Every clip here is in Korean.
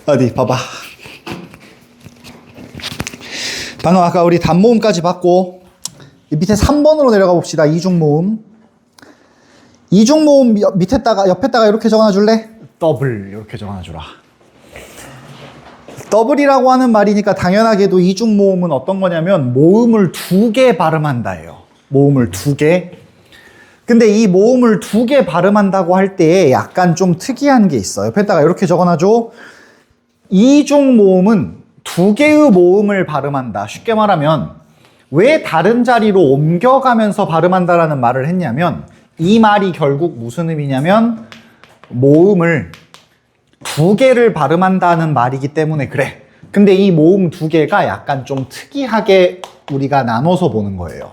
어디 봐봐. 방금 아까 우리 단모음까지 봤고 밑에 3번으로 내려가 봅시다. 이중모음. 이중모음 밑에다가 옆에다가 이렇게 적어놔 줄래? 더블 이렇게 적어놔 주라. 더블이라고 하는 말이니까 당연하게도 이중모음은 어떤 거냐면 모음을 2개 발음한다예요. 모음을 2개. 근데 이 모음을 2개 발음한다고 할 때 약간 좀 특이한 게 있어. 옆에다가 이렇게 적어놔줘. 이중모음은 2개의 모음을 발음한다. 쉽게 말하면 왜 다른 자리로 옮겨가면서 발음한다라는 말을 했냐면 이 말이 결국 무슨 의미냐면 모음을 2개를 발음한다는 말이기 때문에 그래. 근데 이 모음 2개가 약간 좀 특이하게 우리가 나눠서 보는 거예요.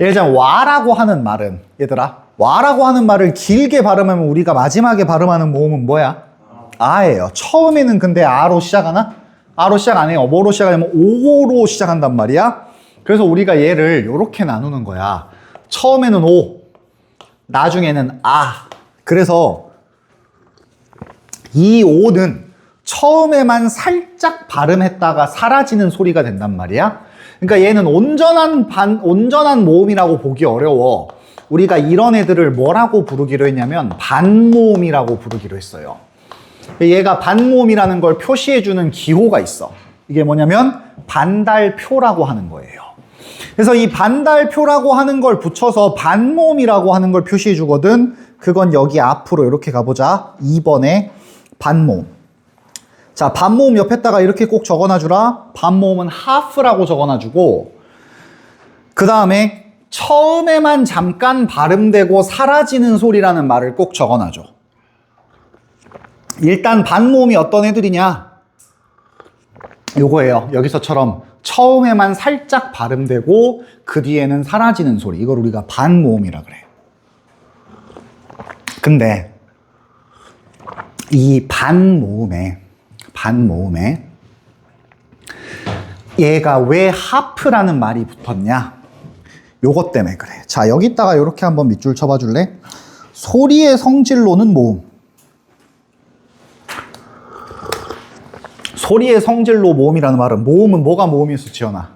예를 들자면 와라고 하는 말은 얘들아 와라고 하는 말을 길게 발음하면 우리가 마지막에 발음하는 모음은 뭐야? 아예요. 처음에는 근데 아로 시작하나? 아로 시작 안 해요. 뭐로 시작하냐면 오로 시작한단 말이야. 그래서 우리가 얘를 이렇게 나누는 거야. 처음에는 오, 나중에는 아. 그래서 이 오는 처음에만 살짝 발음했다가 사라지는 소리가 된단 말이야. 그러니까 얘는 온전한 모음이라고 보기 어려워. 우리가 이런 애들을 뭐라고 부르기로 했냐면 반모음이라고 부르기로 했어요. 얘가 반모음이라는 걸 표시해주는 기호가 있어. 이게 뭐냐면 반달표라고 하는 거예요. 그래서 이 반달표라고 하는 걸 붙여서 반모음이라고 하는 걸 표시해 주거든. 그건 여기 앞으로 이렇게 가보자. 2번에 반모음. 자, 반모음 옆에다가 이렇게 꼭 적어놔 주라. 반모음은 half라고 적어놔 주고 그 다음에 처음에만 잠깐 발음되고 사라지는 소리라는 말을 꼭 적어놔 줘. 일단 반모음이 어떤 애들이냐? 요거예요. 여기서처럼 처음에만 살짝 발음되고 그 뒤에는 사라지는 소리. 이걸 우리가 반모음이라 그래. 근데 이 반모음에 얘가 왜 하프라는 말이 붙었냐? 요것 때문에 그래. 자, 여기다가 이렇게 한번 밑줄 쳐봐 줄래? 소리의 성질로는 모음. 소리의 성질로 모음이라는 말은 모음은 뭐가 모음이었어, 지연아?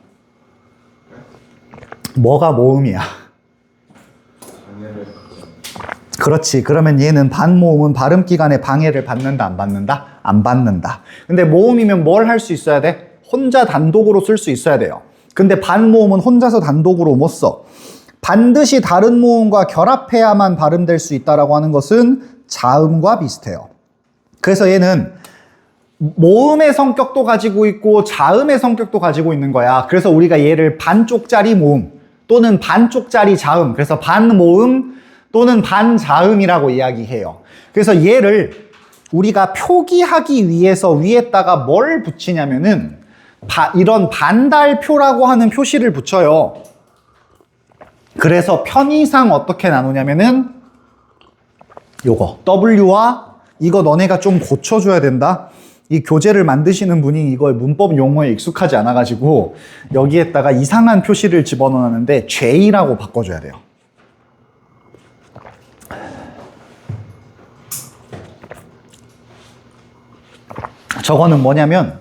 뭐가 모음이야? 그렇지. 그러면 얘는 반모음은 발음 기간에 방해를 받는다, 안 받는다? 안 받는다. 근데 모음이면 뭘 할 수 있어야 돼? 혼자 단독으로 쓸 수 있어야 돼요. 근데 반모음은 혼자서 단독으로 못 써. 반드시 다른 모음과 결합해야만 발음될 수 있다라고 하는 것은 자음과 비슷해요. 그래서 얘는 모음의 성격도 가지고 있고 자음의 성격도 가지고 있는 거야. 그래서 우리가 얘를 반쪽짜리 모음 또는 반쪽짜리 자음, 그래서 반모음 또는 반자음이라고 이야기해요. 그래서 얘를 우리가 표기하기 위해서 위에다가 뭘 붙이냐면은 이런 반달표라고 하는 표시를 붙여요. 그래서 편의상 어떻게 나누냐면은 요거 W와 이거 너네가 좀 고쳐줘야 된다. 이 교재를 만드시는 분이 이걸 문법 용어에 익숙하지 않아가지고 여기에다가 이상한 표시를 집어넣었는데 J라고 바꿔줘야 돼요. 저거는 뭐냐면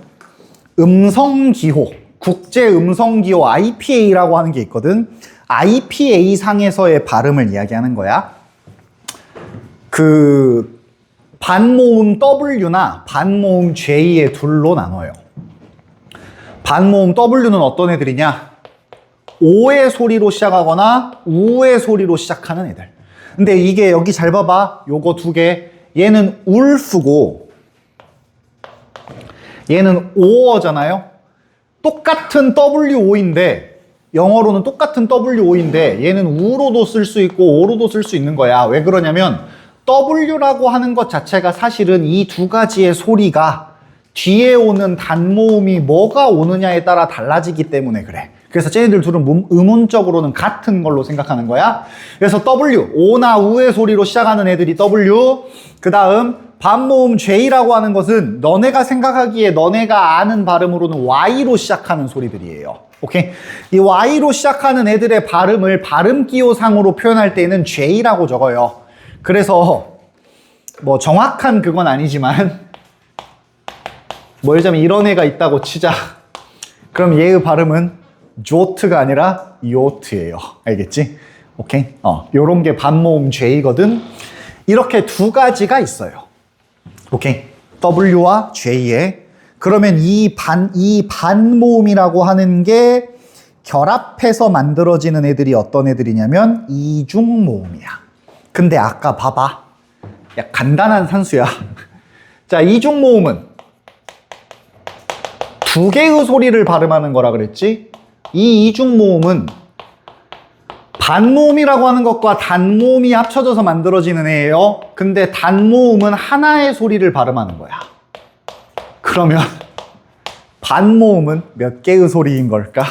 음성기호, 국제음성기호 IPA라고 하는 게 있거든. IPA 상에서의 발음을 이야기하는 거야. 그 반모음 W나 반모음 J의 둘로 나눠요. 반모음 W는 어떤 애들이냐? 오의 소리로 시작하거나 우의 소리로 시작하는 애들. 근데 이게 여기 잘 봐봐. 요거 2개. 얘는 울프고 얘는 오어잖아요. 똑같은 WO인데 영어로는 똑같은 WO인데 얘는 우로도 쓸 수 있고 오로도 쓸 수 있는 거야. 왜 그러냐면 W라고 하는 것 자체가 사실은 이 2가지의 소리가 뒤에 오는 단모음이 뭐가 오느냐에 따라 달라지기 때문에 그래. 그래서 쟤네들 둘은 의문적으로는 같은 걸로 생각하는 거야. 그래서 W, 오나 우의 소리로 시작하는 애들이 W, 그 다음 반모음 J라고 하는 것은 너네가 생각하기에 너네가 아는 발음으로는 Y로 시작하는 소리들이에요. 오케이? 이 Y로 시작하는 애들의 발음을 발음 기호상으로 표현할 때는 J라고 적어요. 그래서 뭐 정확한 그건 아니지만 뭐 예를 들자면 이런 애가 있다고 치자. 그럼 얘의 발음은 조트가 아니라 요트예요. 알겠지? 오케이? 요런 게 반모음 J거든. 이렇게 두 가지가 있어요. 오케이? W와 J에. 그러면 이 반모음이라고 하는 게 결합해서 만들어지는 애들이 어떤 애들이냐면 이중모음이야. 근데 아까 봐봐. 야, 간단한 산수야. 자, 이중모음은 두 개의 소리를 발음하는 거라 그랬지? 이 이중모음은 반모음이라고 하는 것과 단모음이 합쳐져서 만들어지는 애예요. 근데 단모음은 하나의 소리를 발음하는 거야. 그러면 반모음은 몇 개의 소리인 걸까?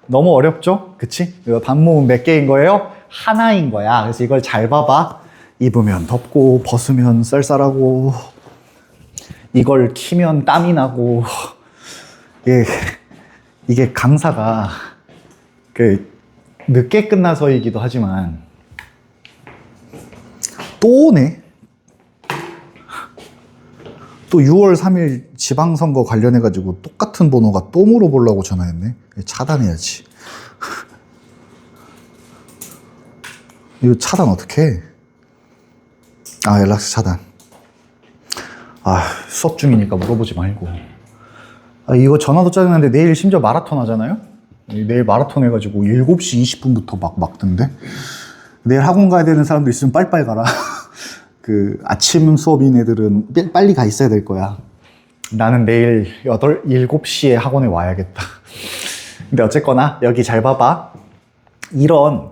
너무 어렵죠? 그치? 반모음 몇 개인 거예요? 하나인 거야. 그래서 이걸 잘 봐봐. 입으면 덥고 벗으면 쌀쌀하고 이걸 키면 땀이 나고 이게 강사가 늦게 끝나서이기도 하지만 또 오네. 또 6월 3일 지방선거 관련해가지고 똑같은 번호가 또 물어보려고 전화했네. 차단해야지. 이거 차단 어떻게 해? 아, 연락처 차단. 아, 수업 중이니까 물어보지 말고. 아, 이거 전화도 짜증나는데 내일 심지어 마라톤 하잖아요? 내일 마라톤 해가지고 7시 20분부터 막 막던데? 내일 학원 가야 되는 사람들 있으면 빨리빨리 가라. 그 아침 수업인 애들은 빨리 가 있어야 될 거야. 나는 내일 7시에 학원에 와야겠다. 근데 어쨌거나 여기 잘 봐봐. 이런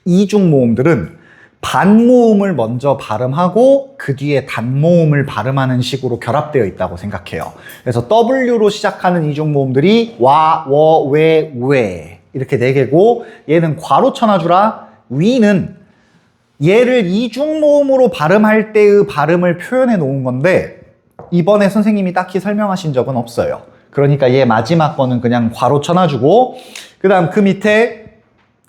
이중모음들은 반모음을 먼저 발음하고 그 뒤에 단모음을 발음하는 식으로 결합되어 있다고 생각해요. 그래서 W로 시작하는 이중모음들이 와, 워, 왜, 왜 이렇게 4개고 얘는 괄호 쳐놔주라. 위는 얘를 이중모음으로 발음할 때의 발음을 표현해 놓은 건데 이번에 선생님이 딱히 설명하신 적은 없어요. 그러니까 얘 마지막 거는 그냥 괄호 쳐놔주고 그 다음 그 밑에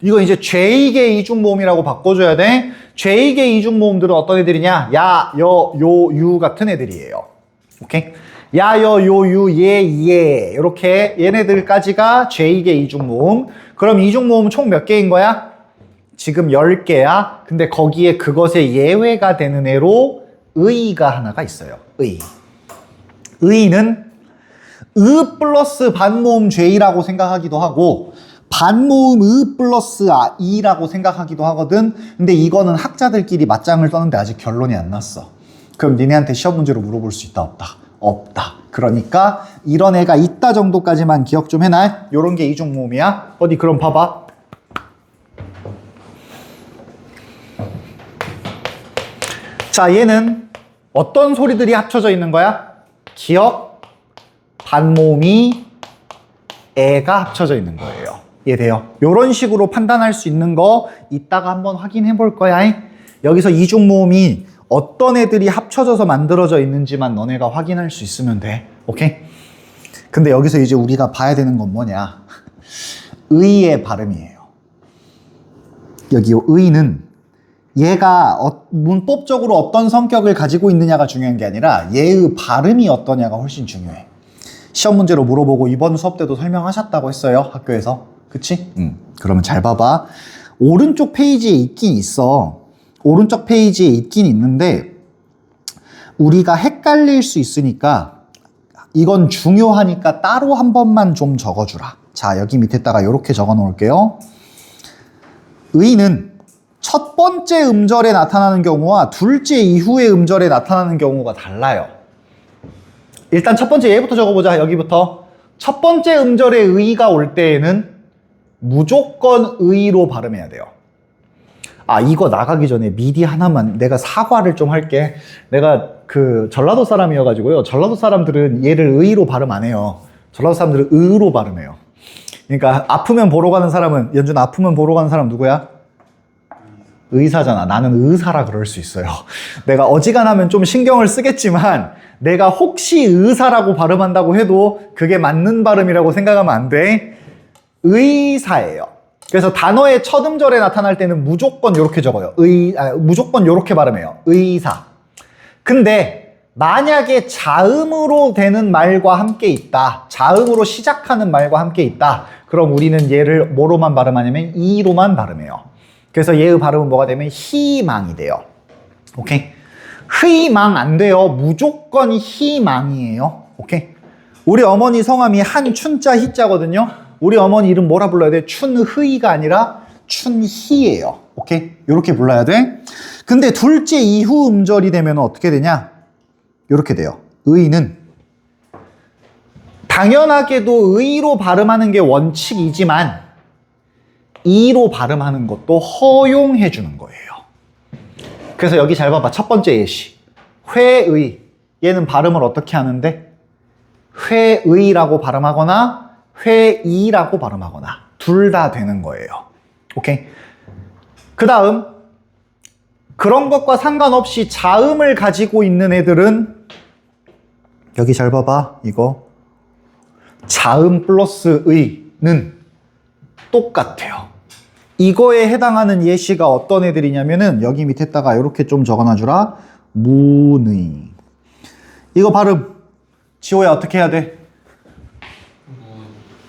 이거 이제 J계 이중모음이라고 바꿔줘야 돼. J계 이중모음들은 어떤 애들이냐? 야, 여, 요, 유 같은 애들이에요. 오케이? 야, 여, 요, 유, 얘, 얘 이렇게 얘네들까지가 J계 이중모음. 그럼 이중모음은 총 몇 개인 거야? 지금 10개야. 근데 거기에 그것의 예외가 되는 애로 의가 하나가 있어요. 의. 의는 으 플러스 반모음 J라고 생각하기도 하고 반모음 으 플러스 이라고 생각하기도 하거든. 근데 이거는 학자들끼리 맞짱을 떠는데 아직 결론이 안 났어. 그럼 니네한테 시험 문제로 물어볼 수 있다 없다? 없다. 그러니까 이런 애가 있다 정도까지만 기억 좀 해놔. 요런 게 이중모음이야. 어디 그럼 봐봐. 자, 얘는 어떤 소리들이 합쳐져 있는 거야? 기억, 반모음이 애가 합쳐져 있는 거예요. 이해돼요? 이런 식으로 판단할 수 있는 거 이따가 한번 확인해 볼 거야. 여기서 이중모음이 어떤 애들이 합쳐져서 만들어져 있는지만 너네가 확인할 수 있으면 돼. 오케이? 근데 여기서 이제 우리가 봐야 되는 건 뭐냐? 의의 발음이에요. 여기 의는 얘가 문법적으로 어떤 성격을 가지고 있느냐가 중요한 게 아니라 얘의 발음이 어떠냐가 훨씬 중요해. 시험 문제로 물어보고 이번 수업 때도 설명하셨다고 했어요. 학교에서. 그치? 그러면 잘 봐봐. 오른쪽 페이지에 있긴 있어. 오른쪽 페이지에 있긴 있는데 우리가 헷갈릴 수 있으니까 이건 중요하니까 따로 한 번만 좀 적어주라. 자, 여기 밑에다가 이렇게 적어 놓을게요. 의는 첫 번째 음절에 나타나는 경우와 둘째 이후의 음절에 나타나는 경우가 달라요. 일단 첫 번째 얘부터 적어보자. 여기부터. 첫 번째 음절에 의가 올 때에는 무조건 의로 발음해야 돼요. 아, 이거 나가기 전에 미리 하나만 내가 사과를 좀 할게. 내가 그 전라도 사람이어가지고요. 전라도 사람들은 얘를 의로 발음 안 해요. 전라도 사람들은 의로 발음해요. 그러니까 아프면 보러 가는 사람은, 연준아, 아프면 보러 가는 사람 누구야? 의사잖아. 나는 의사라 그럴 수 있어요. 내가 어지간하면 좀 신경을 쓰겠지만 내가 혹시 의사라고 발음한다고 해도 그게 맞는 발음이라고 생각하면 안 돼. 의사예요. 그래서 단어의 첫 음절에 나타날 때는 무조건 이렇게 적어요. 무조건 이렇게 발음해요. 의사. 근데 만약에 자음으로 되는 말과 함께 있다. 자음으로 시작하는 말과 함께 있다. 그럼 우리는 얘를 뭐로만 발음하냐면 이로만 발음해요. 그래서 얘의 발음은 뭐가 되면 희망이 돼요. 오케이? 희망 안 돼요. 무조건 희망이에요. 오케이? 우리 어머니 성함이 한춘자 희자거든요. 우리 어머니 이름 뭐라 불러야 돼? 춘희가 아니라 춘희예요. 오케이? 이렇게 불러야 돼. 근데 둘째 이후 음절이 되면 어떻게 되냐? 이렇게 돼요. 의는 당연하게도 의로 발음하는 게 원칙이지만 이로 발음하는 것도 허용해 주는 거예요. 그래서 여기 잘 봐봐. 첫 번째 예시. 회의. 얘는 발음을 어떻게 하는데? 회의라고 발음하거나 회의라고 발음하거나 둘 다 되는 거예요. 오케이? 그 다음 그런 것과 상관없이 자음을 가지고 있는 애들은 여기 잘 봐봐. 이거 자음 플러스 의는 똑같아요. 이거에 해당하는 예시가 어떤 애들이냐면은 여기 밑에다가 이렇게 좀 적어놔주라. 문의. 이거 발음 지호야 어떻게 해야 돼?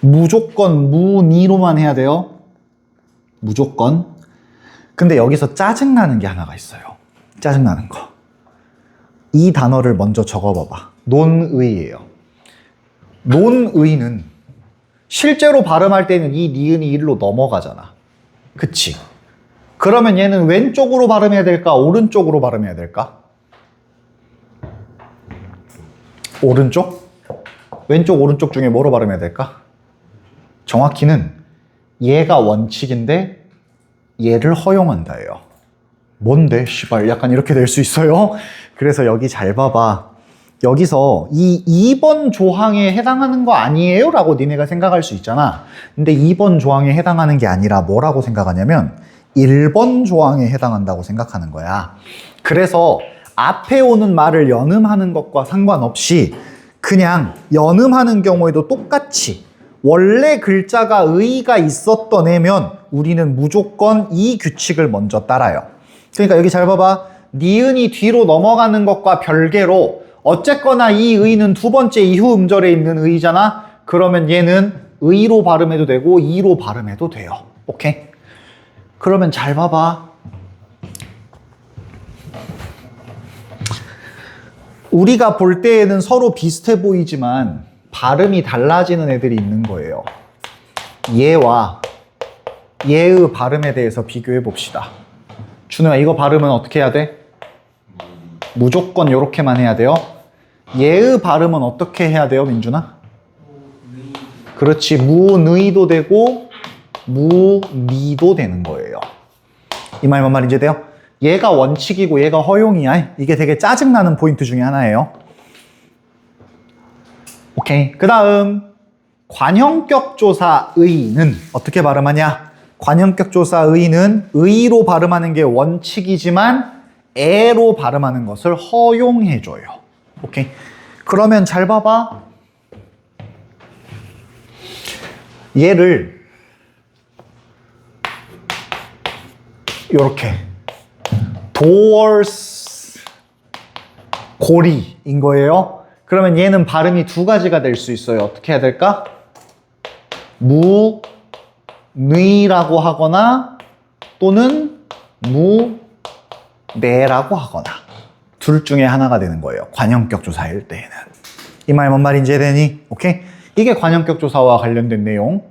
무조건 문의로만 해야 돼요. 무조건. 근데 여기서 짜증나는 게 하나가 있어요. 짜증나는 거. 이 단어를 먼저 적어봐봐. 논의예요. 논의는 실제로 발음할 때는 이 니은이 일로 넘어가잖아. 그치? 그러면 얘는 왼쪽으로 발음해야 될까? 오른쪽으로 발음해야 될까? 오른쪽? 왼쪽, 오른쪽 중에 뭐로 발음해야 될까? 정확히는 얘가 원칙인데 얘를 허용한다예요. 뭔데? 씨발 약간 이렇게 될 수 있어요. 그래서 여기 잘 봐봐. 여기서 이 2번 조항에 해당하는 거 아니에요? 라고 니네가 생각할 수 있잖아. 근데 2번 조항에 해당하는 게 아니라 뭐라고 생각하냐면 1번 조항에 해당한다고 생각하는 거야. 그래서 앞에 오는 말을 연음하는 것과 상관없이 그냥 연음하는 경우에도 똑같이 원래 글자가 의가 있었던 애면 우리는 무조건 이 규칙을 먼저 따라요. 그러니까 여기 잘 봐봐. 니은이 뒤로 넘어가는 것과 별개로 어쨌거나 이 의는 두 번째 이후 음절에 있는 의잖아. 그러면 얘는 의로 발음해도 되고 이로 발음해도 돼요. 오케이? 그러면 잘 봐봐. 우리가 볼 때에는 서로 비슷해 보이지만 발음이 달라지는 애들이 있는 거예요. 얘와 얘의 발음에 대해서 비교해 봅시다. 준호야, 이거 발음은 어떻게 해야 돼? 무조건 이렇게만 해야 돼요. 얘의 발음은 어떻게 해야 돼요, 민준아? 그렇지, 무의도 되고 무미도 되는 거예요. 이 말 뭔 말인지 돼요? 얘가 원칙이고 얘가 허용이야. 이게 되게 짜증나는 포인트 중에 하나예요. 오케이. 그 다음 관형격 조사 의는 어떻게 발음하냐? 관형격 조사 의는 의로 발음하는 게 원칙이지만 애로 발음하는 것을 허용해줘요. 오케이. 그러면 잘 봐봐. 얘를 요렇게 towards 고리인 거예요. 그러면 얘는 발음이 두 가지가 될 수 있어요. 어떻게 해야 될까? 무의라고 하거나 또는 무내라고 하거나 둘 중에 하나가 되는 거예요. 관형격 조사일 때에는. 이 말 뭔 말인지 되니? 오케이? 이게 관형격 조사와 관련된 내용.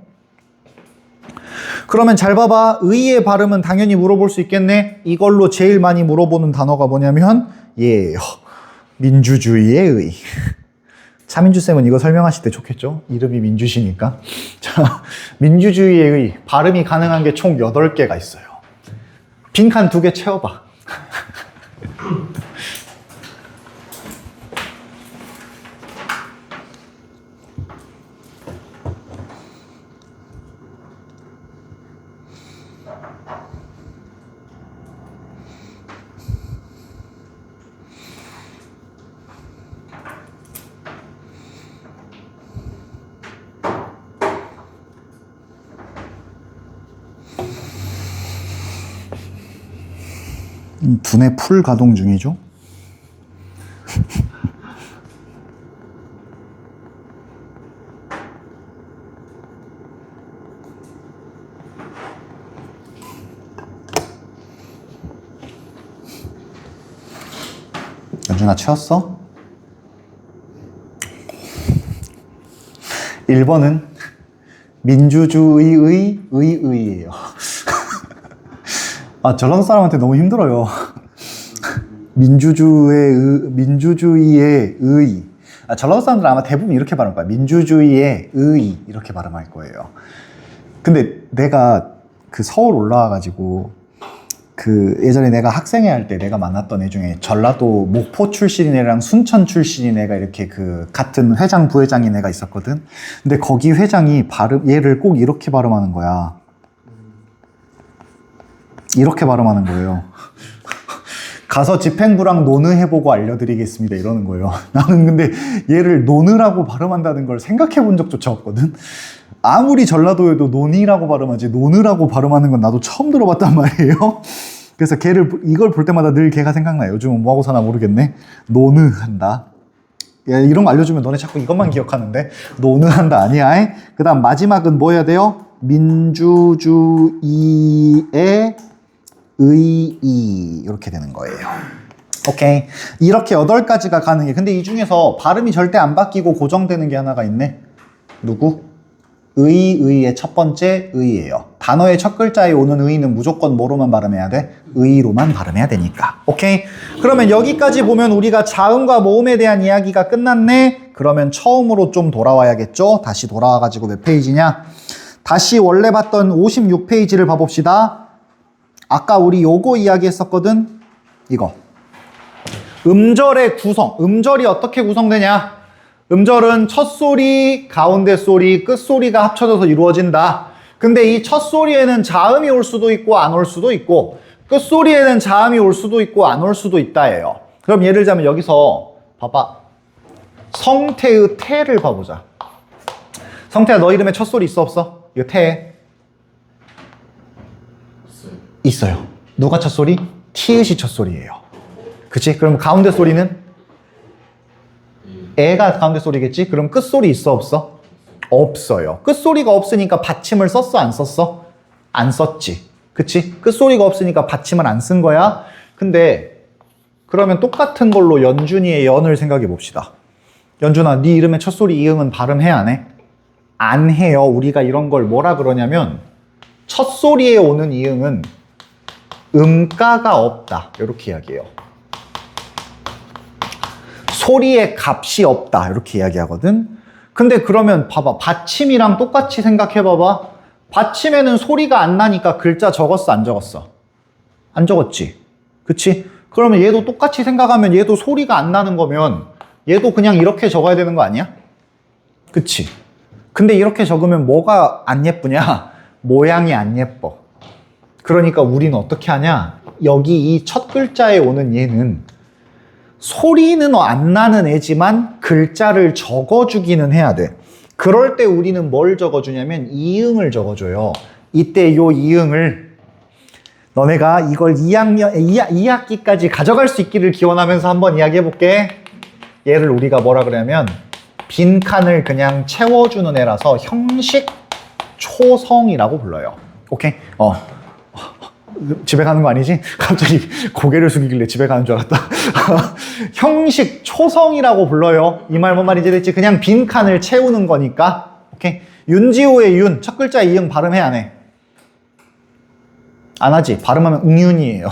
그러면 잘 봐봐. 의의 발음은 당연히 물어볼 수 있겠네. 이걸로 제일 많이 물어보는 단어가 뭐냐면 얘예요. 민주주의의 의. 차민주쌤은 이거 설명하실 때 좋겠죠? 이름이 민주시니까. 자, 민주주의의 의. 발음이 가능한 게 총 8개가 있어요. 빈칸 2개 채워봐. 두뇌 풀 가동 중이죠. 연준아 채웠어? 1번은 민주주의의 의의예요. 아, 전라도 사람한테 너무 힘들어요. 민주주의의 의. 아, 전라도 사람들은 아마 대부분 이렇게 발음할 거야. 민주주의의 의 이렇게 발음할 거예요. 근데 내가 그 서울 올라와가지고 그 예전에 내가 학생회 할 때 내가 만났던 애 중에 전라도 목포 출신인 애랑 순천 출신인 애가 이렇게 그 같은 회장 부회장인 애가 있었거든. 근데 거기 회장이 얘를 꼭 이렇게 발음하는 거야. 이렇게 발음하는 거예요. 가서 집행부랑 논의해보고 알려드리겠습니다 이러는 거예요. 나는 근데 얘를 논의라고 발음한다는 걸 생각해 본 적조차 없거든. 아무리 전라도에도 논의라고 발음하지 논의라고 발음하는 건 나도 처음 들어봤단 말이에요. 그래서 이걸 볼 때마다 늘 걔가 생각나요. 요즘은 뭐하고 사나 모르겠네. 논의한다. 야, 이런 거 알려주면 너네 자꾸 이것만 기억하는데 논의한다 아니야. 그 다음 마지막은 뭐 해야 돼요? 민주주의의 의의 이렇게 되는 거예요. 오케이. 이렇게 8가지가 가능해. 근데 이 중에서 발음이 절대 안 바뀌고 고정되는 게 하나가 있네. 누구? 의의 첫 번째 의예요. 단어의 첫 글자에 오는 의는 무조건 뭐로만 발음해야 돼? 의로만 발음해야 되니까. 오케이. 그러면 여기까지 보면 우리가 자음과 모음에 대한 이야기가 끝났네. 그러면 처음으로 좀 돌아와야겠죠. 다시 돌아와가지고 몇 페이지냐? 다시 원래 봤던 56페이지를 봐봅시다. 아까 우리 요거 이야기했었거든. 이거 음절의 구성. 음절이 어떻게 구성되냐? 음절은 첫 소리, 가운데 소리, 끝 소리가 합쳐져서 이루어진다. 근데 이 첫 소리에는 자음이 올 수도 있고 안 올 수도 있고 끝 소리에는 자음이 올 수도 있고 안 올 수도 있다예요. 그럼 예를 들자면 여기서 봐봐. 성태의 태를 봐보자. 성태야, 너 이름에 첫 소리 있어 없어? 이거 태. 있어요. 누가 첫 소리? 티읕이 첫 소리예요. 그치? 그럼 가운데 소리는? 애가 가운데 소리겠지? 그럼 끝소리 있어 없어? 없어요. 끝소리가 없으니까 받침을 썼어 안 썼어? 안 썼지. 그치? 끝소리가 없으니까 받침을 안 쓴 거야. 근데 그러면 똑같은 걸로 연준이의 연을 생각해 봅시다. 연준아, 네 이름의 첫 소리 이응은 발음해 안 해? 안 해요. 우리가 이런 걸 뭐라 그러냐면 첫 소리에 오는 이응은 음가가 없다. 이렇게 이야기해요. 소리의 값이 없다. 이렇게 이야기하거든. 근데 그러면 봐봐. 받침이랑 똑같이 생각해봐봐. 받침에는 소리가 안 나니까 글자 적었어 안 적었어? 안 적었지. 그치? 그러면 얘도 똑같이 생각하면 얘도 소리가 안 나는 거면 얘도 그냥 이렇게 적어야 되는 거 아니야? 그치? 근데 이렇게 적으면 뭐가 안 예쁘냐? 모양이 안 예뻐. 그러니까 우리는 어떻게 하냐? 여기 이 첫 글자에 오는 얘는 소리는 안 나는 애지만 글자를 적어주기는 해야 돼. 그럴 때 우리는 뭘 적어주냐면 이응을 적어줘요. 이때 요 이응을 너네가 이걸 2학기까지 가져갈 수 있기를 기원하면서 한번 이야기해볼게. 얘를 우리가 뭐라 그러냐면 빈칸을 그냥 채워주는 애라서 형식 초성이라고 불러요. 오케이? 집에 가는 거 아니지? 갑자기 고개를 숙이길래 집에 가는 줄 알았다. 형식 초성이라고 불러요. 이 말 뭔 말인지 됐지? 그냥 빈칸을 채우는 거니까. 오케이? 윤지호의 윤, 첫 글자 이응 발음해 안 해? 안 하지? 발음하면 웅윤이에요.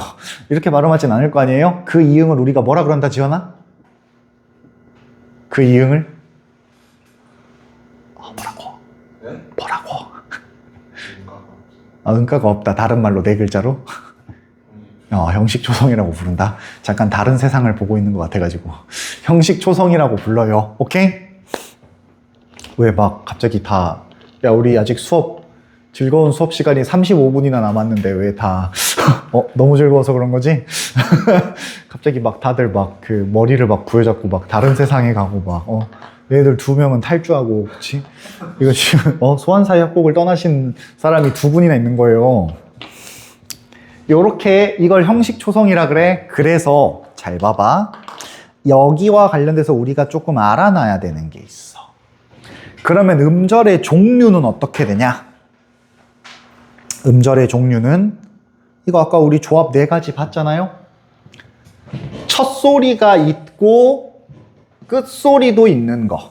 이렇게 발음하진 않을 거 아니에요? 그 이응을 우리가 뭐라 그런다, 지원아? 그 이응을? 뭐라고? 네? 뭐라고? 응가가 없다. 다른 말로 네 글자로? 형식 초성이라고 부른다. 잠깐 다른 세상을 보고 있는 것 같아가지고 형식 초성이라고 불러요. 오케이? 왜 막 갑자기 다 우리 아직 즐거운 수업 시간이 35분이나 남았는데 왜 다 너무 즐거워서 그런 거지? 갑자기 막 다들 막 그 머리를 막 부여잡고 막 다른 세상에 가고 막 얘들 2명은 탈주하고, 그치? 이거 지금, 소환사의 협곡을 떠나신 사람이 2분이나 있는 거예요. 요렇게 이걸 형식 초성이라 그래. 그래서 잘 봐봐. 여기와 관련돼서 우리가 조금 알아놔야 되는 게 있어. 그러면 음절의 종류는 어떻게 되냐? 음절의 종류는 이거 아까 우리 조합 4가지 봤잖아요? 첫 소리가 있고 끝소리도 있는 거.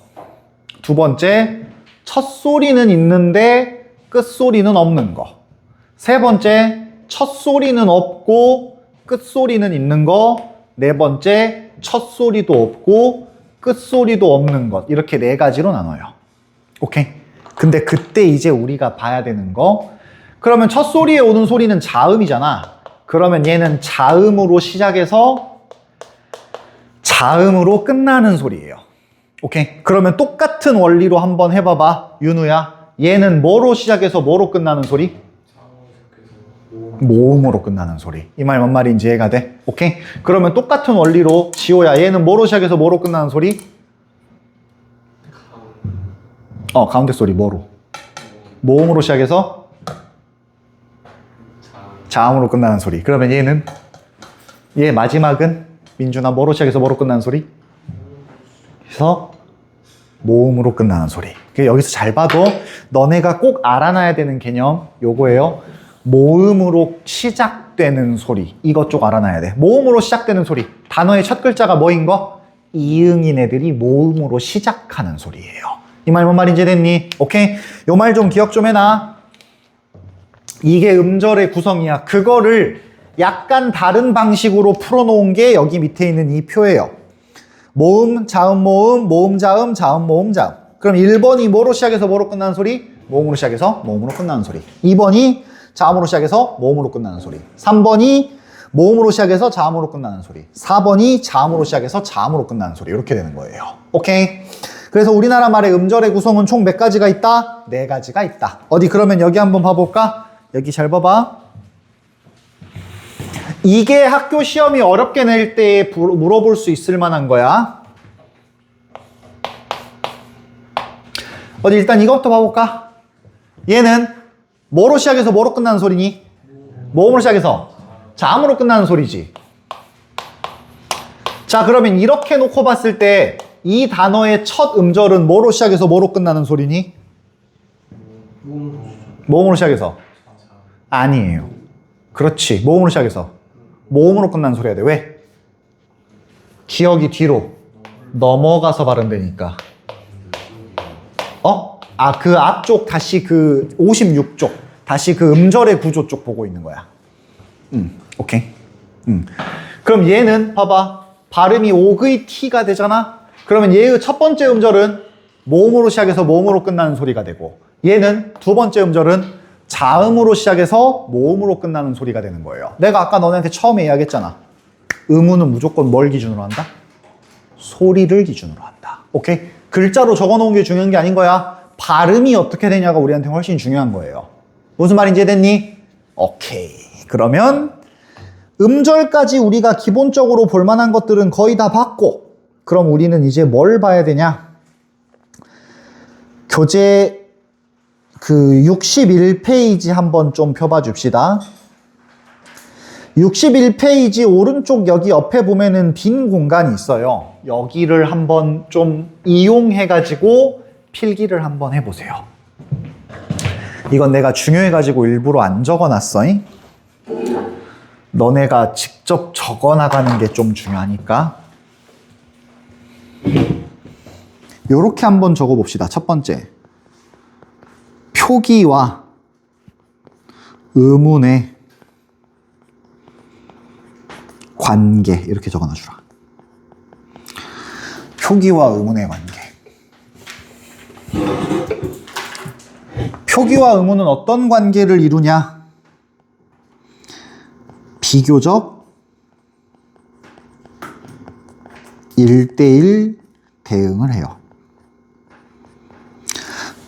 두 번째, 첫 소리는 있는데 끝소리는 없는 거. 세 번째, 첫 소리는 없고 끝소리는 있는 거. 네 번째, 첫 소리도 없고 끝소리도 없는 것. 이렇게 네 가지로 나눠요. 오케이? 근데 그때 이제 우리가 봐야 되는 거, 그러면 첫 소리에 오는 소리는 자음이잖아. 그러면 얘는 자음으로 시작해서 자음으로 끝나는 소리예요. 오케이? 그러면 똑같은 원리로 한번 해봐봐. 윤우야. 얘는 뭐로 시작해서 뭐로 끝나는 소리? 모음으로 끝나는 소리. 이 말 뭔 말인지 이해가 돼? 오케이? 그러면 똑같은 원리로 지호야. 얘는 뭐로 시작해서 뭐로 끝나는 소리? 가운데 소리 뭐로? 모음으로 시작해서 자음으로 끝나는 소리. 그러면 얘는? 얘 마지막은? 민준아, 뭐로 시작해서 뭐로 끝나는 소리? 그래서 모음으로 끝나는 소리. 여기서 잘 봐도 너네가 꼭 알아놔야 되는 개념 요거예요. 모음으로 시작되는 소리. 이것 쪽 알아놔야 돼. 모음으로 시작되는 소리. 단어의 첫 글자가 뭐인 거? 이응인 애들이 모음으로 시작하는 소리예요. 이 말 뭔 말인지 됐니? 오케이? 요 말 좀 기억 좀 해놔. 이게 음절의 구성이야. 그거를 약간 다른 방식으로 풀어놓은 게 여기 밑에 있는 이 표예요. 모음, 자음, 모음, 모음, 자음, 자음, 모음, 자음. 그럼 1번이 뭐로 시작해서 뭐로 끝나는 소리? 모음으로 시작해서 모음으로 끝나는 소리. 2번이 자음으로 시작해서 모음으로 끝나는 소리. 3번이 모음으로 시작해서 자음으로 끝나는 소리. 4번이 자음으로 시작해서 자음으로 끝나는 소리. 이렇게 되는 거예요. 오케이? 그래서 우리나라 말의 음절의 구성은 총 몇 가지가 있다? 4가지가 있다. 어디 그러면 여기 한번 봐볼까? 여기 잘 봐봐. 이게 학교 시험이 어렵게 낼 때 물어볼 수 있을 만한 거야. 어디 일단 이것부터 봐볼까? 얘는 뭐로 시작해서 뭐로 끝나는 소리니? 모음으로 시작해서 자음으로 끝나는 소리지. 자, 그러면 이렇게 놓고 봤을 때 이 단어의 첫 음절은 뭐로 시작해서 뭐로 끝나는 소리니? 모음으로 시작해서? 아니에요. 그렇지. 모음으로 시작해서 모음으로 끝나는 소리 해야 돼. 왜? 기억이 뒤로 넘어가서 발음되니까. 그 앞쪽 다시 그 56쪽 다시 그 음절의 구조 쪽 보고 있는 거야. 오케이. 그럼 얘는 봐봐. 발음이 옥의 T가 되잖아. 그러면 얘의 첫 번째 음절은 모음으로 시작해서 모음으로 끝나는 소리가 되고, 얘는 두 번째 음절은 자음으로 시작해서 모음으로 끝나는 소리가 되는 거예요. 내가 아까 너네한테 처음에 이야기했잖아. 음우는 무조건 뭘 기준으로 한다? 소리를 기준으로 한다. 오케이? 글자로 적어놓은 게 중요한 게 아닌 거야. 발음이 어떻게 되냐가 우리한테 훨씬 중요한 거예요. 무슨 말인지 이해됐니? 오케이. 그러면 음절까지 우리가 기본적으로 볼 만한 것들은 거의 다 봤고, 그럼 우리는 이제 뭘 봐야 되냐? 교재 그 61페이지 한번 좀 펴봐 줍시다. 61페이지 오른쪽 여기 옆에 보면은 빈 공간이 있어요. 여기를 한번 좀 이용해가지고 필기를 한번 해보세요. 이건 내가 중요해가지고 일부러 안 적어놨어. 너네가 직접 적어나가는 게 좀 중요하니까. 요렇게 한번 적어봅시다. 첫 번째. 표기와 의문의 관계. 이렇게 적어놔주라. 표기와 의문의 관계. 표기와 의문은 어떤 관계를 이루냐? 비교적 1대1 대응을 해요.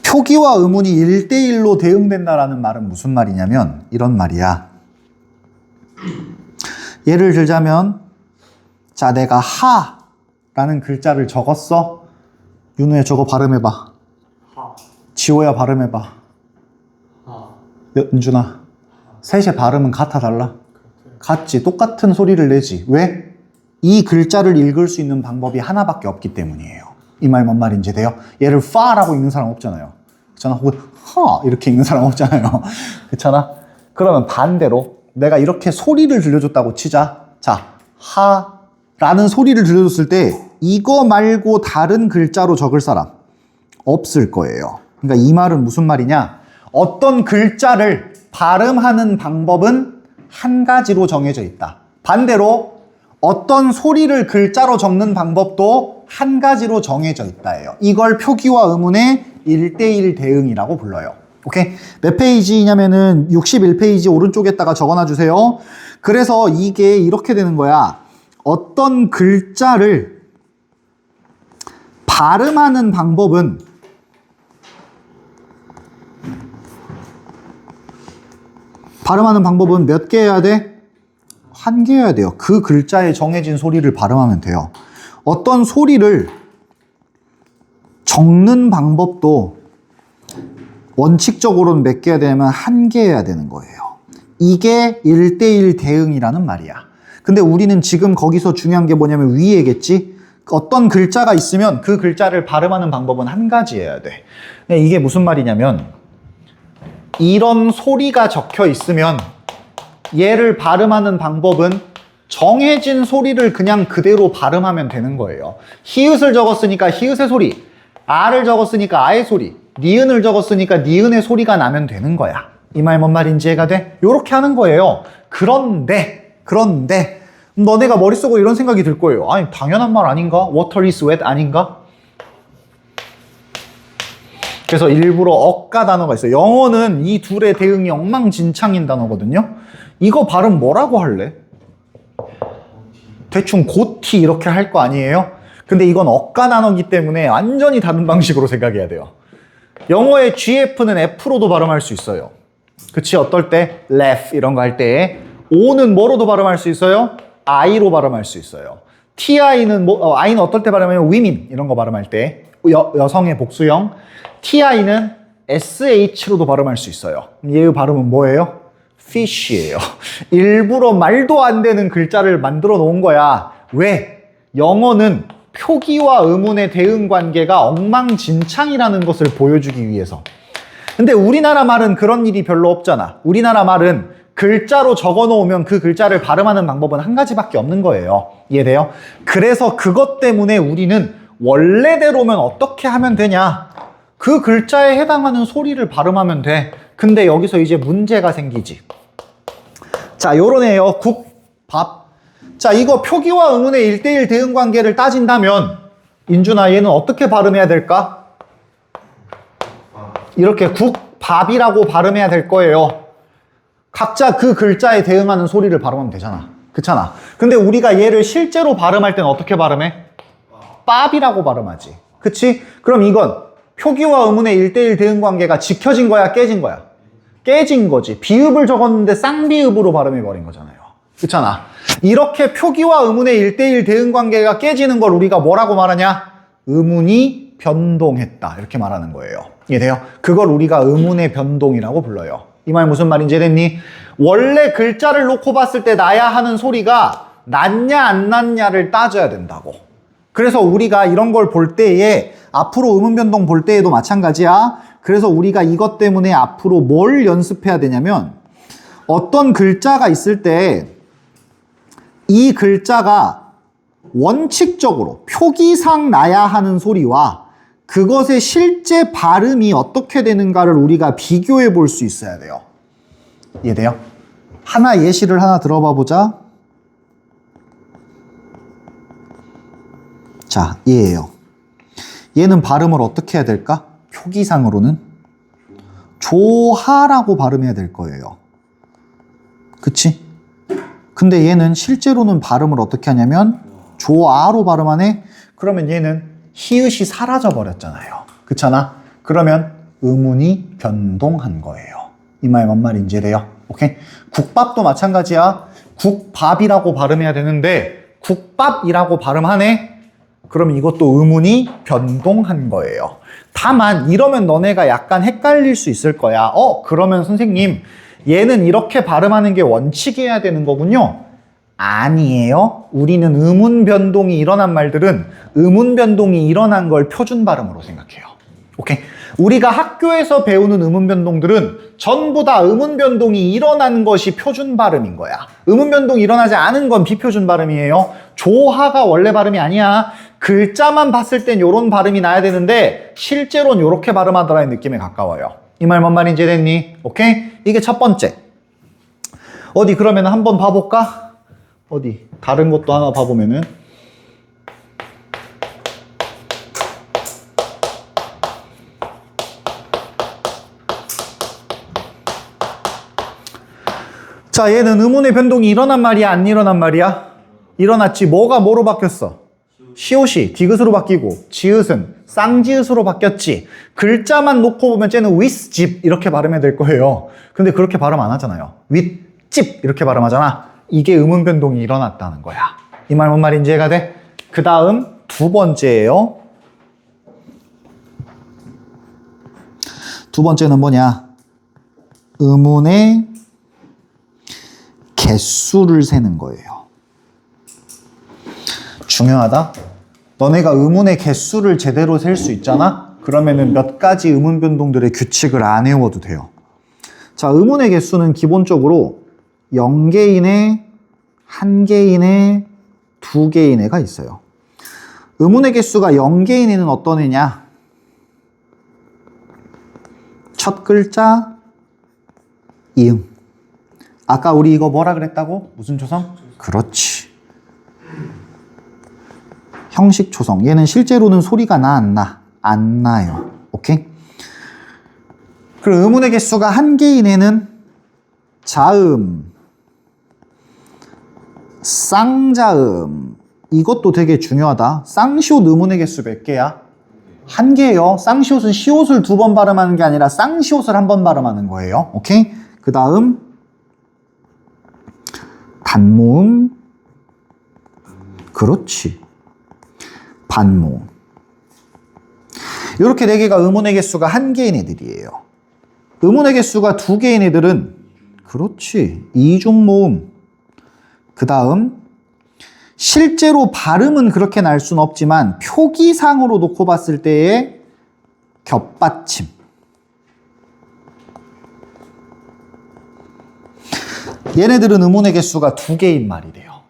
표기와 의문이 1대1로 대응된다라는 말은 무슨 말이냐면 이런 말이야. 예를 들자면, 자, 내가 하라는 글자를 적었어. 윤우야, 저거 발음해봐. 하. 지호야, 발음해봐. 하. 연준아, 셋의 발음은 같아, 달라? 같지. 똑같은 소리를 내지. 왜? 이 글자를 읽을 수 있는 방법이 하나밖에 없기 때문이에요. 이 말 뭔 말인지 돼요? 얘를 파라고 읽는 사람 없잖아요. 그렇잖아. 혹은 하 이렇게 읽는 사람 없잖아요. 그렇잖아. 그러면 반대로 내가 이렇게 소리를 들려줬다고 치자. 자, 하, 라는 소리를 들려줬을 때 이거 말고 다른 글자로 적을 사람 없을 거예요. 그러니까 이 말은 무슨 말이냐? 어떤 글자를 발음하는 방법은 한 가지로 정해져 있다. 반대로 어떤 소리를 글자로 적는 방법도 한 가지로 정해져 있다예요. 이걸 표기와 의문의 1대1 대응이라고 불러요. 오케이? 몇 페이지냐면은 61페이지 오른쪽에다가 적어놔 주세요. 그래서 이게 이렇게 되는 거야. 어떤 글자를 발음하는 방법은 몇 개여야 돼? 한 개여야 돼요. 그 글자에 정해진 소리를 발음하면 돼요. 어떤 소리를 적는 방법도 원칙적으로는 몇 개여야 되냐면 한 개여야 되는 거예요. 이게 1대1 대응이라는 말이야. 근데 우리는 지금 거기서 중요한 게 뭐냐면 위에겠지? 어떤 글자가 있으면 그 글자를 발음하는 방법은 한 가지여야 돼. 이게 무슨 말이냐면 이런 소리가 적혀 있으면 얘를 발음하는 방법은 정해진 소리를 그냥 그대로 발음하면 되는 거예요. 히읗을 적었으니까 히읗의 소리, 아를 적었으니까 아의 소리, 니은을 적었으니까 니은의 소리가 나면 되는 거야. 이 말 뭔 말인지 이해가 돼? 요렇게 하는 거예요. 그런데 너네가 머릿속으로 이런 생각이 들 거예요. 아니 당연한 말 아닌가? Water is wet 아닌가? 그래서 일부러 어가 단어가 있어요. 영어는 이 둘의 대응이 엉망진창인 단어거든요. 이거 발음 뭐라고 할래? 대충 고티 이렇게 할 거 아니에요? 근데 이건 어가 단어이기 때문에 완전히 다른 방식으로 생각해야 돼요. 영어의 GF는 F로도 발음할 수 있어요. 그치? 어떨 때? laugh 이런 거 할 때. O는 뭐로도 발음할 수 있어요? I로 발음할 수 있어요. TI는 I는 어떨 때 발음하면 women 이런 거 발음할 때. 여성의 복수형. TI는 SH로도 발음할 수 있어요. 얘의 발음은 뭐예요? fish예요. 일부러 말도 안 되는 글자를 만들어 놓은 거야. 왜? 영어는 표기와 의문의 대응 관계가 엉망진창이라는 것을 보여주기 위해서. 근데 우리나라 말은 그런 일이 별로 없잖아. 우리나라 말은 글자로 적어 놓으면 그 글자를 발음하는 방법은 한 가지밖에 없는 거예요. 이해돼요? 그래서 그것 때문에 우리는 원래대로면 어떻게 하면 되냐? 그 글자에 해당하는 소리를 발음하면 돼. 근데 여기서 이제 문제가 생기지. 자, 요런 애요. 국, 밥. 자, 이거 표기와 의문의 1대1 대응 관계를 따진다면 인준아, 얘는 어떻게 발음해야 될까? 이렇게 국, 밥이라고 발음해야 될 거예요. 각자 그 글자에 대응하는 소리를 발음하면 되잖아. 그렇잖아. 근데 우리가 얘를 실제로 발음할 때는 어떻게 발음해? 밥이라고 발음하지. 그치? 그럼 이건 표기와 의문의 1대1 대응 관계가 지켜진 거야, 깨진 거야? 깨진 거지. 비읍을 적었는데 쌍비읍으로 발음해버린 거잖아요. 그렇잖아. 이렇게 표기와 의문의 1대1 대응 관계가 깨지는 걸 우리가 뭐라고 말하냐? 의문이 변동했다. 이렇게 말하는 거예요. 이해돼요? 그걸 우리가 의문의 변동이라고 불러요. 이 말 무슨 말인지 이해됐니? 원래 글자를 놓고 봤을 때 나야 하는 소리가 낫냐 안 낫냐를 따져야 된다고. 그래서 우리가 이런 걸 볼 때에 앞으로 의문 변동 볼 때에도 마찬가지야. 그래서 우리가 이것 때문에 앞으로 뭘 연습해야 되냐면 어떤 글자가 있을 때 이 글자가 원칙적으로 표기상 나야 하는 소리와 그것의 실제 발음이 어떻게 되는가를 우리가 비교해 볼 수 있어야 돼요. 이해돼요? 예시를 하나 들어봐 보자. 자, 얘예요. 얘는 발음을 어떻게 해야 될까? 표기상으로는 조하라고 발음해야 될 거예요. 그치? 근데 얘는 실제로는 발음을 어떻게 하냐면 조아로 발음하네? 그러면 얘는 히읗이 사라져 버렸잖아요. 그렇잖아? 그러면 의문이 변동한 거예요. 이 말 뭔 말인지 이해돼요? 오케이? 국밥도 마찬가지야. 국밥이라고 발음해야 되는데 국밥이라고 발음하네? 그럼 이것도 의문이 변동한 거예요. 다만 이러면 너네가 약간 헷갈릴 수 있을 거야. 그러면 선생님 얘는 이렇게 발음하는 게 원칙이어야 되는 거군요. 아니에요. 우리는 의문 변동이 일어난 말들은 의문 변동이 일어난 걸 표준 발음으로 생각해요. 오케이? 우리가 학교에서 배우는 음운 변동들은 전부 다 음운 변동이 일어나는 것이 표준 발음인 거야. 음운 변동이 일어나지 않은 건 비표준 발음이에요. 조하가 원래 발음이 아니야. 글자만 봤을 땐 요런 발음이 나야 되는데 실제로는 요렇게 발음하더라는 느낌에 가까워요. 이 말 뭔 말인지 됐니? 오케이? 이게 첫 번째. 어디 그러면 한번 봐볼까? 어디 다른 것도 하나 봐보면은 자, 얘는 음운의 변동이 일어난 말이야, 안 일어난 말이야? 일어났지. 뭐가 뭐로 바뀌었어? 시옷이 디귿으로 바뀌고 지읒은 쌍지읒으로 바뀌었지. 글자만 놓고 보면 쟤는 윗집 이렇게 발음해야 될 거예요. 근데 그렇게 발음 안 하잖아요. 윗집 이렇게 발음하잖아. 이게 음운 변동이 일어났다는 거야. 이 말 뭔 말인지 이해가 돼? 그 다음 두 번째예요. 두 번째는 뭐냐? 음운의 개수를 세는 거예요. 중요하다. 너네가 음운의 개수를 제대로 셀 수 있잖아? 그러면은 몇 가지 음운 변동들의 규칙을 안 외워도 돼요. 자, 음운의 개수는 기본적으로 0개인에 1개인에 2개인에가 있어요. 음운의 개수가 0개인에는 어떤 애냐? 첫 글자 이응. 아까 우리 이거 뭐라 그랬다고? 무슨 초성? 그렇지. 형식 초성. 얘는 실제로는 소리가 나, 안 나? 안 나요. 오케이? 그리고 음운의 개수가 1개인에는 자음, 쌍자음. 이것도 되게 중요하다. 쌍시옷 음운의 개수 몇 개야? 1개예요. 쌍시옷은 시옷을 2번 발음하는 게 아니라 쌍시옷을 1번 발음하는 거예요. 오케이? 그 다음 단모음. 그렇지. 반모음. 이렇게 4개가 음운의 개수가 1개인 애들이에요. 음운의 개수가 2개인 애들은 그렇지. 이중모음. 그 다음 실제로 발음은 그렇게 날 수는 없지만 표기상으로 놓고 봤을 때의 겹받침. 얘네들은 음운의 개수가 2개인 말이 돼요.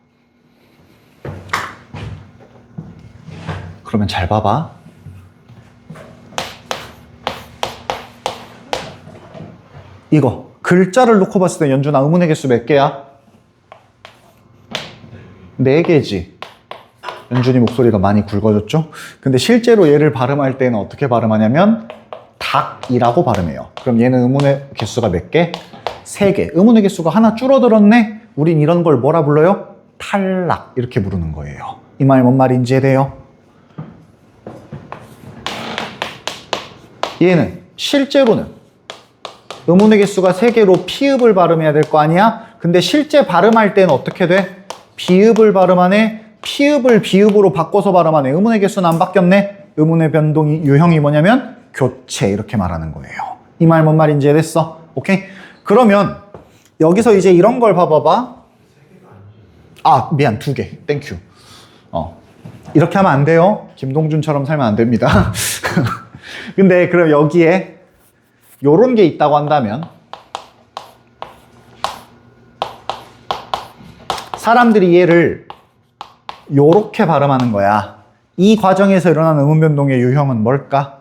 그러면 잘 봐봐. 이거 글자를 놓고 봤을 때 연준아 음운의 개수 몇 개야? 4개지. 연준이 목소리가 많이 굵어졌죠? 근데 실제로 얘를 발음할 때는 어떻게 발음하냐면 닭이라고 발음해요. 그럼 얘는 음운의 개수가 몇 개? 3개. 음운의 개수가 하나 줄어들었네? 우린 이런 걸 뭐라 불러요? 탈락. 이렇게 부르는 거예요. 이 말 뭔 말인지 이해돼요? 얘는 실제로는 음운의 개수가 3개로 피읍을 발음해야 될 거 아니야? 근데 실제 발음할 때는 어떻게 돼? 비읍을 발음하네? 피읍을 비읍으로 바꿔서 발음하네. 음운의 개수는 안 바뀌었네? 음운의 변동이 유형이 뭐냐면 교체 이렇게 말하는 거예요. 이 말 뭔 말인지 이해됐어? 오케이? 그러면 여기서 이제 이런 걸 봐봐봐. 아, 미안. 2개. 땡큐. 이렇게 하면 안 돼요. 김동준처럼 살면 안 됩니다. 근데 그럼 여기에 요런 게 있다고 한다면 사람들이 얘를 요렇게 발음하는 거야. 이 과정에서 일어나는 음운 변동의 유형은 뭘까?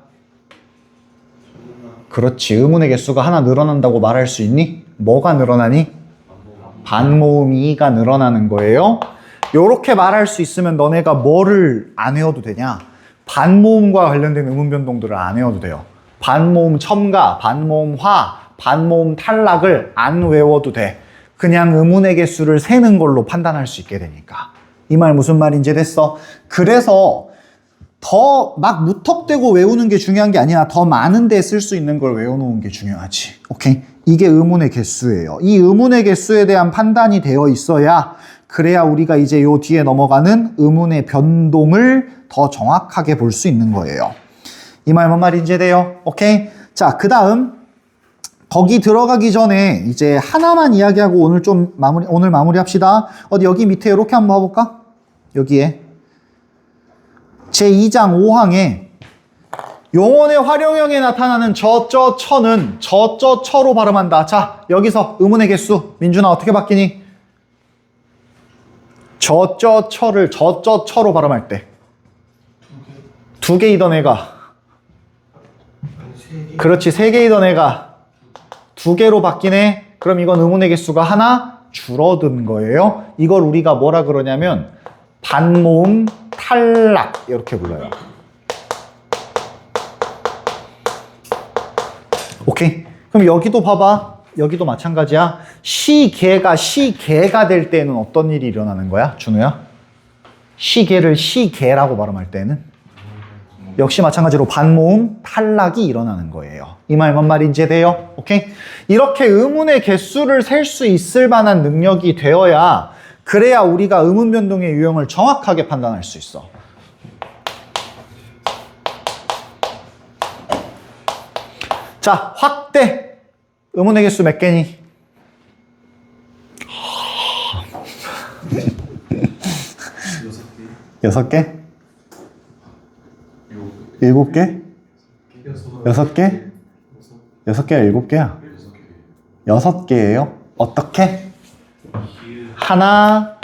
그렇지. 음운의 개수가 하나 늘어난다고 말할 수 있니? 뭐가 늘어나니? 반모음 2가 늘어나는 거예요. 요렇게 말할 수 있으면 너네가 뭐를 안 외워도 되냐? 반모음과 관련된 음운 변동들을 안 외워도 돼요. 반모음 첨가, 반모음 화, 반모음 탈락을 안 외워도 돼. 그냥 음운의 개수를 세는 걸로 판단할 수 있게 되니까. 이 말 무슨 말인지 됐어? 그래서 더 막 무턱대고 외우는 게 중요한 게 아니야. 더 많은 데 쓸 수 있는 걸 외워놓은 게 중요하지. 오케이? 이게 음운의 개수예요. 이 음운의 개수에 대한 판단이 되어 있어야 그래야 우리가 이제 요 뒤에 넘어가는 음운의 변동을 더 정확하게 볼 수 있는 거예요. 이 말 뭔 말인지 돼요? 오케이? 자, 그 다음 거기 들어가기 전에 이제 하나만 이야기하고 오늘 마무리합시다. 어디 여기 밑에 이렇게 한번 봐볼까? 여기에 제2장 5항에 용언의 활용형에 나타나는 저쩌처는 저쩌처로 발음한다. 자, 여기서 의문의 개수. 민준아, 어떻게 바뀌니? 저쩌처를 저쩌처로 발음할 때. 두 개이던 애가. 그렇지, 세 개이던 애가 두 개로 바뀌네. 그럼 이건 의문의 개수가 하나 줄어든 거예요. 이걸 우리가 뭐라 그러냐면 반모음 탈락 이렇게 불러요. 오케이. 그럼 여기도 봐봐. 여기도 마찬가지야. 시계가 될 때는 어떤 일이 일어나는 거야, 준우야? 시계를 시계라고 발음할 때는 역시 마찬가지로 반모음 탈락이 일어나는 거예요. 이 말 뭔 말인지 이해돼요? 오케이? 이렇게 의문의 개수를 셀 수 있을 만한 능력이 되어야 그래야 우리가 의문 변동의 유형을 정확하게 판단할 수 있어. 자, 확대. 의문의 개수 몇 개니? 여섯 개? 일곱 개? 여섯 개? 여섯 개야, 일곱 개야? 여섯 개예요. 어떻게? 하나,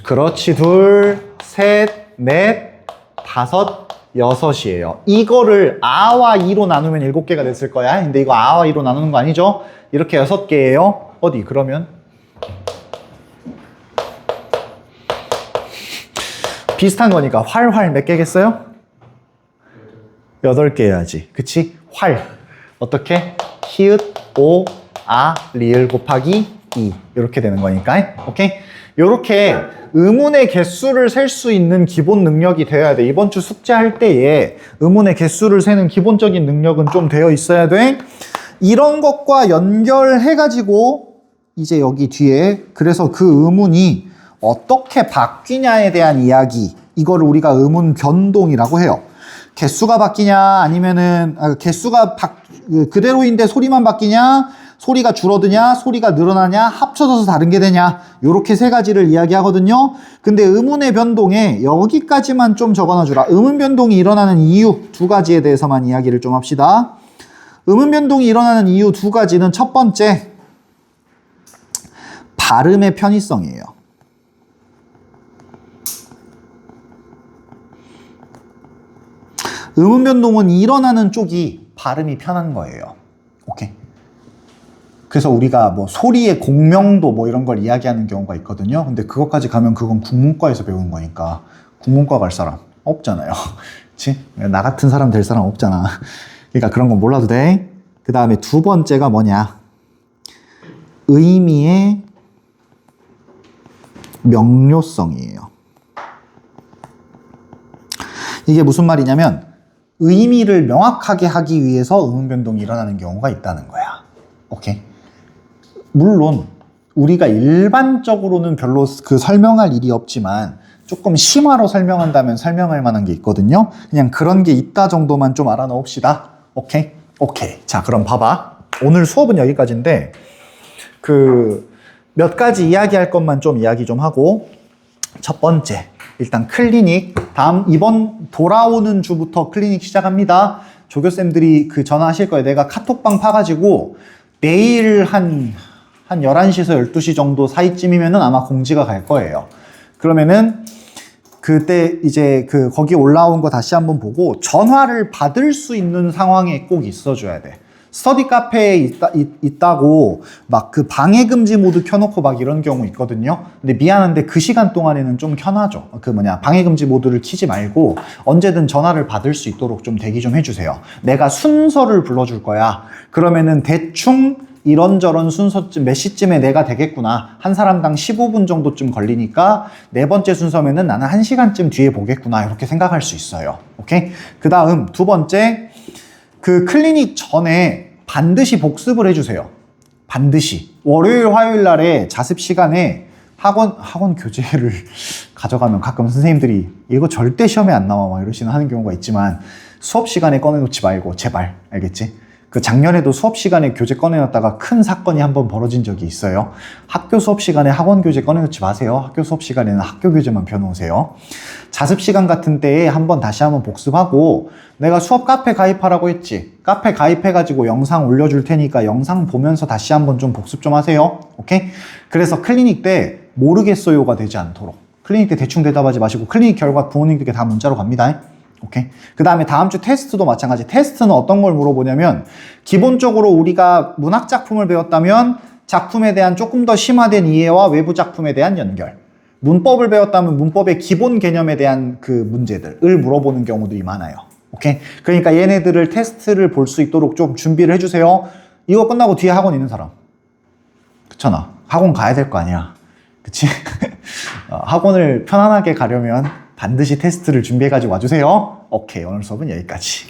그렇지, 둘, 셋, 넷, 다섯, 여섯이에요. 이거를 아와 이로 나누면 일곱 개가 됐을 거야. 근데 이거 아와 이로 나누는 거 아니죠? 이렇게 여섯 개예요. 어디, 그러면? 비슷한 거니까 활활 몇 개겠어요? 8개 해야지. 그치? 활. 어떻게? 히읗, 오, 아, 리을 곱하기 2. 이렇게 되는 거니까. 오케이? 요렇게 의문의 개수를 셀 수 있는 기본 능력이 되어야 돼. 이번 주 숙제할 때에 의문의 개수를 세는 기본적인 능력은 좀 되어 있어야 돼. 이런 것과 연결해가지고 이제 여기 뒤에 그래서 그 의문이 어떻게 바뀌냐에 대한 이야기, 이거를 우리가 의문 변동이라고 해요. 개수가 바뀌냐 아니면은 개수가 그대로인데 소리만 바뀌냐, 소리가 줄어드냐, 소리가 늘어나냐, 합쳐져서 다른 게 되냐, 요렇게 세 가지를 이야기하거든요. 근데 의문의 변동에 여기까지만 좀 적어놔주라. 의문 변동이 일어나는 이유 두 가지에 대해서만 이야기를 좀 합시다. 의문 변동이 일어나는 이유 두 가지는 첫 번째, 발음의 편의성이에요. 의문 변동은 일어나는 쪽이 발음이 편한 거예요. 오케이. 그래서 우리가 뭐 소리의 공명도 뭐 이런 걸 이야기하는 경우가 있거든요. 근데 그것까지 가면 그건 국문과에서 배우는 거니까 국문과 갈 사람 없잖아요. 그치? 나 같은 사람 될 사람 없잖아. 그러니까 그런 건 몰라도 돼. 그 다음에 두 번째가 뭐냐? 의미의 명료성이에요. 이게 무슨 말이냐면 의미를 명확하게 하기 위해서 의문 변동이 일어나는 경우가 있다는 거야. 오케이? 물론 우리가 일반적으로는 별로 그 설명할 일이 없지만 조금 심화로 설명한다면 설명할 만한 게 있거든요. 그냥 그런 게 있다 정도만 좀 알아놓읍시다. 오케이? 오케이. 자, 그럼 봐봐. 오늘 수업은 여기까지인데 몇 가지 이야기할 것만 좀 이야기 좀 하고, 첫 번째, 일단 클리닉. 이번 돌아오는 주부터 클리닉 시작합니다. 조교쌤들이 전화하실 거예요. 내가 카톡방 파가지고 내일 한 11시에서 12시 정도 사이쯤이면은 아마 공지가 갈 거예요. 그러면은 그때 이제 거기 올라온 거 다시 한번 보고 전화를 받을 수 있는 상황에 꼭 있어줘야 돼. 스터디 카페에 있다고 막 방해금지 모드 켜놓고 막 이런 경우 있거든요. 근데 미안한데 그 시간 동안에는 좀 켜놔줘. 방해금지 모드를 켜지 말고 언제든 전화를 받을 수 있도록 좀 대기 좀 해주세요. 내가 순서를 불러줄 거야. 그러면은 대충 이런저런 순서쯤 몇 시쯤에 내가 되겠구나. 한 사람당 15분 정도쯤 걸리니까 네 번째 순서면은 나는 1시간쯤 뒤에 보겠구나. 이렇게 생각할 수 있어요. 오케이? 그 다음 두 번째, 클리닉 전에 반드시 복습을 해주세요. 반드시. 월요일, 화요일 날에 자습 시간에 학원 교재를 가져가면 가끔 선생님들이 이거 절대 시험에 안 나와 막 이러시는 하는 경우가 있지만 수업 시간에 꺼내놓지 말고 제발, 알겠지? 그 작년에도 수업 시간에 교재 꺼내놨다가 큰 사건이 한번 벌어진 적이 있어요. 학교 수업 시간에 학원 교재 꺼내놓지 마세요. 학교 수업 시간에는 학교 교재만 펴놓으세요. 자습 시간 같은 때에 다시 한번 복습하고, 내가 수업 카페 가입하라고 했지. 카페 가입해가지고 영상 올려줄 테니까 영상 보면서 다시 한번 좀 복습 좀 하세요. 오케이? 그래서 클리닉 때 모르겠어요가 되지 않도록. 클리닉 때 대충 대답하지 마시고 클리닉 결과 부모님들께 다 문자로 갑니다. 오케이. 그 다음에 다음 주 테스트도 마찬가지. 테스트는 어떤 걸 물어보냐면, 기본적으로 우리가 문학 작품을 배웠다면 작품에 대한 조금 더 심화된 이해와 외부 작품에 대한 연결. 문법을 배웠다면 문법의 기본 개념에 대한 그 문제들을 물어보는 경우들이 많아요. 오케이. 그러니까 얘네들을 테스트를 볼 수 있도록 좀 준비를 해주세요. 이거 끝나고 뒤에 학원 있는 사람. 그렇잖아. 학원 가야 될 거 아니야. 그치? 학원을 편안하게 가려면 반드시 테스트를 준비해가지고 와주세요. 오케이, 오늘 수업은 여기까지.